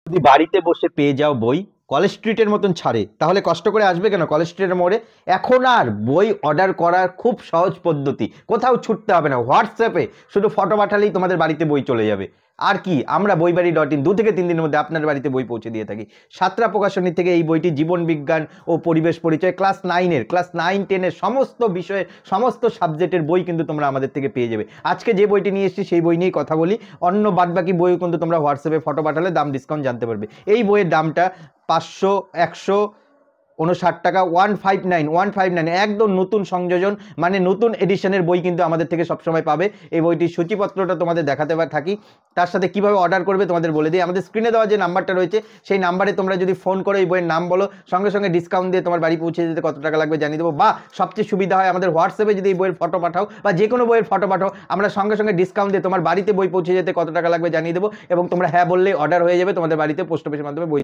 যদি বাড়িতে বসে পেয়ে যাও বই কলেজ স্ট্রিটের মতন ছাড়ে, তাহলে কষ্ট করে আসবে কেন কলেজ স্ট্রিটের মোড়ে? এখন আর বই অর্ডার করার খুব সহজ পদ্ধতি, কোথাও ছুটতে হবে না, হোয়াটসঅ্যাপে শুধু ফটো পাঠালেই তোমাদের বাড়িতে বই চলে যাবে। আর কি, আমরা বইবাড়ি.in 2 থেকে 3 দিনের মধ্যে আপনার বাড়িতে বই পৌঁছে দিয়ে থাকি। সাতরা প্রকাশনী থেকে এই বইটি জীবন বিজ্ঞান ও পরিবেশ পরিচয় ক্লাস 9, 10-এর সমস্ত বিষয়ের সমস্ত সাবজেক্টের বই কিন্তু তোমরা আমাদের থেকে পেয়ে যাবে। আজকে যে বইটি নিয়ে এসেছি সেই বই নিয়েই কথা বলি, অন্য বাদবাকি বইও কিন্তু তোমরা হোয়াটসঅ্যাপে ফটো পাঠালে দাম ডিসকাউন্ট জানতে পারবে। এই বইয়ের দামটা 500, 159 টাকা, 159 একদম নতুন সংযোজন, মানে নতুন এডিশনের বই কিন্তু আমাদের থেকে সবসময় পাবে। এই বইটির সূচিপত্রটা তোমাদের দেখাতে থাকি, তার সাথে কিভাবে অর্ডার করবে তোমাদের বলে দিই। আমাদের স্ক্রিনে দেওয়া যে নাম্বারটা রয়েছে সেই নাম্বারে তোমরা যদি ফোন করো, এই বইয়ের নাম বলো, সঙ্গে সঙ্গে ডিসকাউন্ট দিয়ে তোমার বাড়ি পৌঁছে যেতে কত টাকা লাগবে জানিয়ে দেবো। বা সবচেয়ে সুবিধা হয়, আমাদের হোয়াটসঅ্যাপে যদি এই বইয়ের ফটো পাঠাও বা যে কোনো বইয়ের ফটো পাঠাও, আমরা সঙ্গে সঙ্গে ডিসকাউন্ট দিয়ে তোমার বাড়িতে বই পৌঁছে যেতে কত টাকা লাগবে জানিয়ে দেবো, এবং তোমরা হ্যাঁ বললেই অর্ডার হয়ে যাবে, তোমাদের বাড়িতে পোস্ট অফিসের মাধ্যমে বই